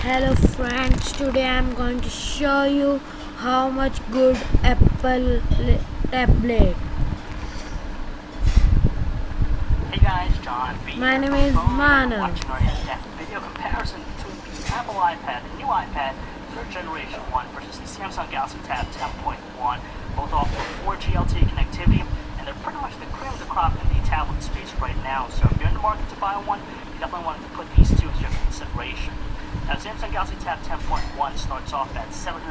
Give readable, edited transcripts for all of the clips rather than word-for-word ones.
Hello friends, today I'm going to show you how much good tablet. Hey guys, John B. My here name from is Phone, and you're Manav. watching our in-depth video comparison between the Apple iPad and new iPad 3rd Generation 1 versus the Samsung Galaxy Tab 10.1. Both offer 4G LTE connectivity, and they're pretty much the cream of the crop in the tablet space right now. So if you're in the market to buy one, you definitely want to put these two into your consideration. Now, Samsung Galaxy Tab 10.1 starts off at $700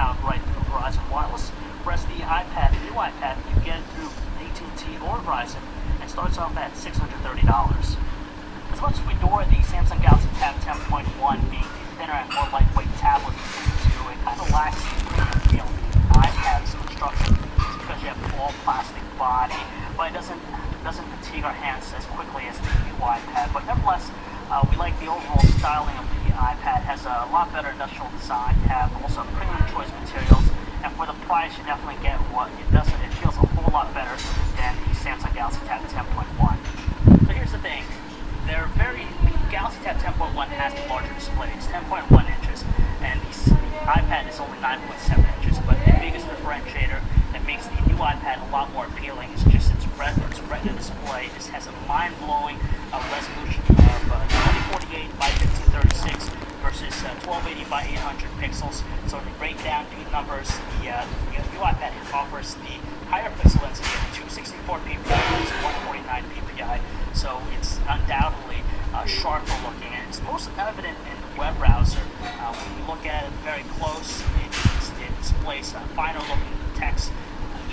outright through Verizon Wireless, whereas the iPad, the new iPad, you get it through AT&T or Verizon, and starts off at $630. As much as we adore the Samsung Galaxy Tab 10.1 being the thinner and more lightweight tablet between the two, it kind of lacks the premium feel the iPad's construction. It's because you have an all plastic body, but it doesn't fatigue our hands as quickly as the new iPad. But nevertheless, we like the overall styling of the iPad. It has a lot better industrial design. You have also premium choice materials, and for the price, you definitely get what it does. It feels a whole lot better than the Samsung Galaxy Tab 10.1. So here's the thing: the Galaxy Tab 10.1 has the larger display. It's 10.1 inches, and the iPad is only 9.7 inches. But the biggest differentiator that makes the new iPad a lot more appealing is just its Retina display. This has a mind-blowing resolution of 2048 by 1536 versus 1280 by 800 pixels. So to break down the numbers, the new iPad offers the higher pixel density of 264 ppi versus 149 ppi. So it's undoubtedly sharper looking, and it's most evident in the web browser. When you look at it very close, it displays finer looking text,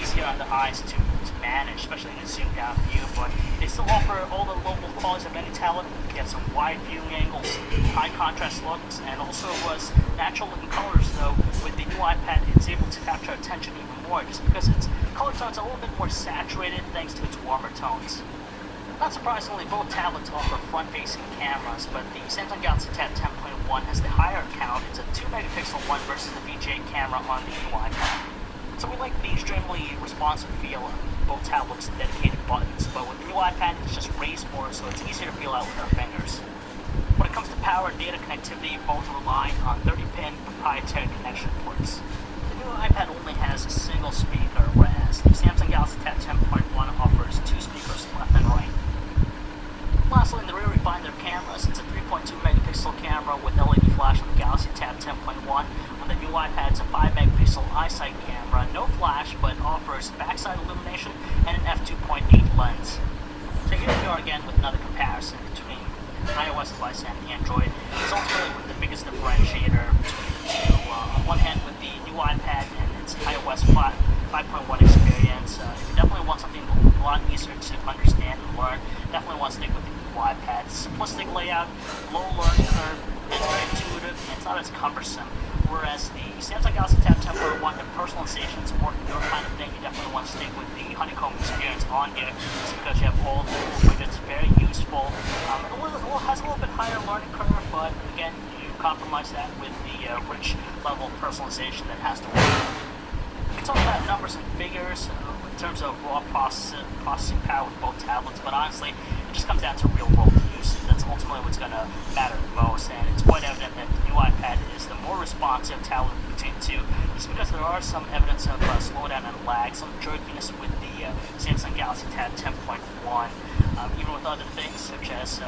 easier on the eyes to manage, especially in a zoomed out view. But they still offer all the local qualities of any tablet. You get some wide viewing angles, high contrast looks, and also was natural looking colors. Though with the new iPad, it's able to capture attention even more, just because its color tones are a little bit more saturated thanks to its warmer tones. Not surprisingly, both tablets offer front-facing cameras, but the Samsung Galaxy Tab 10.1 has the higher count. It's a 2-megapixel one versus the VGA camera on the new iPad. So we like the extremely responsive feel of both tablets' dedicated buttons, but with the new iPad, it's just raised more, so it's easier to feel out with our fingers. When it comes to power and data connectivity, both rely on 30-pin proprietary connection ports. The new iPad only has a single speaker, whereas the Samsung Galaxy Tab 10.1 offers 2 speakers left and right. Lastly, in the rear, we find their cameras. It's a 3.2 megapixel camera with LED flash on the Galaxy Tab 10.1. On the new iPad, it's a 5 megapixel iSight camera, no flash, but offers backside illumination and an f2.8 lens. So here we are again with another comparison between iOS device and Android. It's ultimately with the biggest differentiator between the two. On one hand, with the new iPad and its iOS 5.1 experience, if you definitely want something a lot easier to understand and learn, definitely want to stick with the new iPad. Simplistic layout, low learning curve, and very intuitive, and it's not as cumbersome. Whereas the Samsung Galaxy Tab 10.1, the personalization is more your kind of thing. You definitely want to stick with the honeycomb experience on here, just because you have all the widgets, very useful. It has a little bit higher learning curve, but again, you compromise that with the rich level of personalization that has to work. We can talk about numbers and figures in terms of raw processing power with both tablets, but honestly, it just comes down to real world use. That's ultimately what's going to matter the most, and it's quite evident that the new iPad is the more responsive tablet between the two, just because there are some evidence of slowdown and lag, some jerkiness with the Samsung Galaxy Tab 10.1, even with other things such as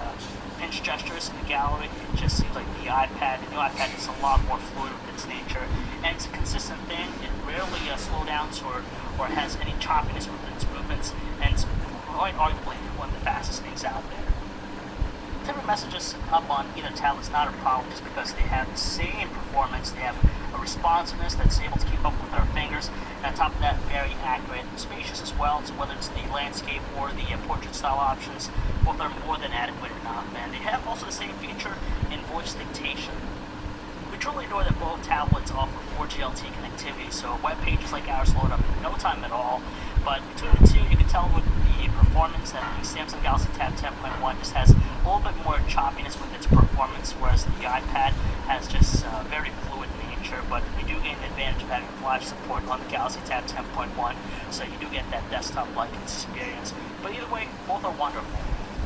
pinch gestures in the gallery. It just seems like the new iPad is a lot more fluid with its nature, and it's a consistent thing. It rarely slows down or has any choppiness with its movements, and it's quite arguably one of the fastest things out there. Typing messages up on either tablet is not a problem, just because they have the same performance. They have a responsiveness that's able to keep up with our fingers, and on top of that, very accurate and spacious as well. So whether it's the landscape or the portrait style options, both are more than adequate enough. And they have also the same feature in voice dictation. We truly adore that both tablets offer 4G LTE connectivity, so web pages like ours load up in no time at all. But between the two, you can tell with the performance that the Samsung Galaxy Tab 10.1 just has a little bit more choppiness with its performance, whereas the iPad has just very fluid nature. But we do gain the advantage of having flash support on the Galaxy Tab 10.1, so you do get that desktop-like experience. But either way, both are wonderful.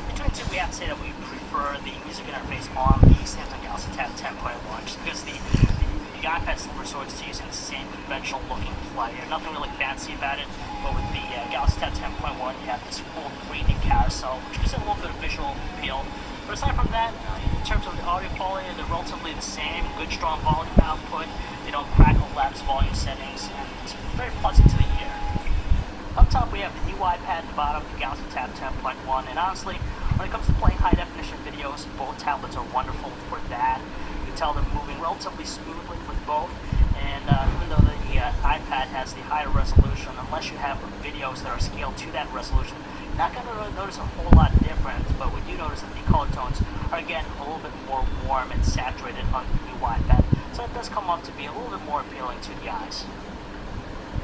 Between the two, we have to say that we prefer prefer the music interface on the Samsung Galaxy Tab 10.1 just because the iPad still resorts to using the same conventional looking player. Nothing really fancy about it, but with the Galaxy Tab 10.1 you have this full 3D carousel, which gives it a little bit of visual appeal. But aside from that, in terms of the audio quality, they're relatively the same. Good strong volume output, they don't crack or lapse volume settings, and it's very pleasant to the ear. Up top we have the new iPad, at the bottom the Galaxy Tab 10.1, and honestly, when it comes to playing high definition videos, both tablets are wonderful for that. You can tell they're moving relatively smoothly with both, and even though the iPad has the higher resolution, unless you have videos that are scaled to that resolution, you're not going to really notice a whole lot difference, but we do notice that the color tones are again a little bit more warm and saturated on the new iPad, so it does come up to be a little bit more appealing to the eyes.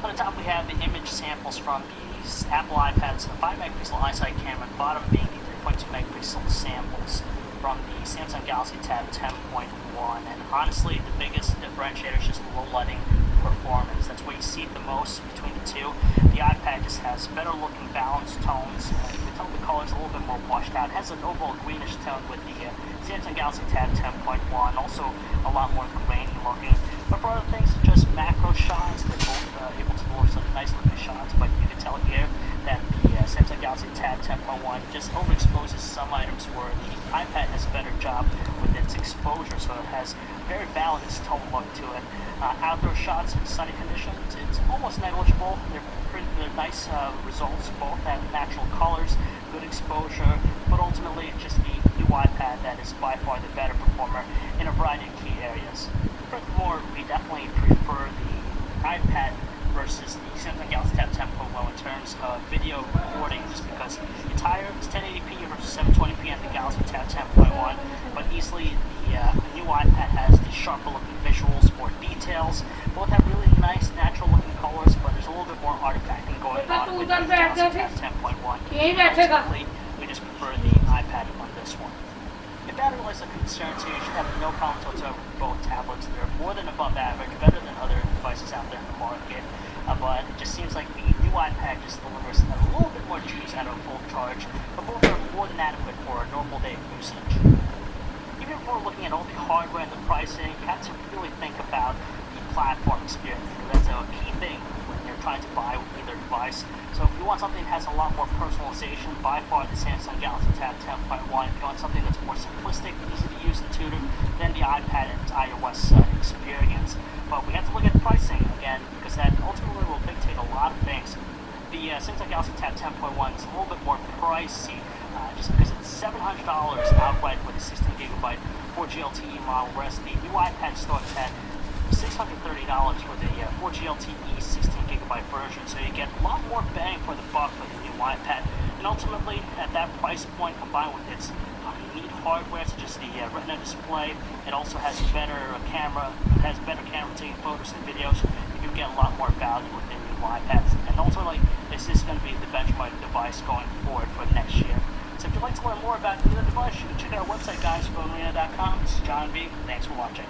On the top we have the image samples from the Apple iPad's 5 megapixel eyesight camera, and the bottom being the 3.2 megapixel samples from the Samsung Galaxy Tab 10.1. And honestly, the biggest differentiator is just the low lighting performance. That's where you see it the most between the two. The iPad just has better looking balanced tones. You can tell the color is a little bit more washed out. It has an overall greenish tone with the Samsung Galaxy Tab 10.1, also a lot more grainy looking. But for other things, just macro shots, they're both able to deliver some nice looking shots, but you can tell here that the Samsung Galaxy Tab 10.1 just overexposes some items where the iPad has a better job with its exposure, so it has very balanced tone look to it. Outdoor shots in sunny conditions, it's almost negligible. They're nice results, both have natural colors, good exposure, but ultimately it's just the new iPad that is by far the better performer in a variety of key areas. Furthermore, we definitely prefer the iPad versus the Samsung Galaxy Tab 10.1 in terms of video recording, just because it's higher, it's 1080p versus 720p at the Galaxy Tab 10.1, but easily the new iPad has the sharper looking visuals, more details. Both have really nice natural looking colors, but there's a little bit more artifacting going on with the Galaxy Tab 10.1. Ultimately, we just prefer the iPad on this one. If battery life is a concern too, you should have no problems whatsoever with both tablets. They're more than above average, better than other devices out there in the market. But it just seems like the new iPad just delivers a little bit more juice out of a full charge, but both are more than adequate for a normal day of usage. Even before looking at all the hardware and the pricing, you have to really think about the platform experience, because that's a key thing when you're trying to buy with either device. So if you want something that has a lot more personalization, by far the Samsung Galaxy Tab 10.1. If you want something that's more simplistic, easy to use, intuitive, then the iPad and its iOS experience. But we have to look at pricing again, because that ultimately will dictate a lot of things. The Samsung Galaxy Tab 10.1 is a little bit more pricey, just because it's $700 outright with a 16GB 4G LTE model, whereas the new iPad starts at $630 for the 4G LTE 16GB version, so you get a lot more bang for the buck with the new iPad. And ultimately, at that price point, combined with its neat hardware such as the Retina display, it also has better camera. It has better camera taking photos and videos. You can get a lot more value with the new iPads. And ultimately, this is going to be the benchmark device going forward for next year. So if you'd like to learn more about either device, you can check out our website, guys, phonearena.com. This is John B. Thanks for watching.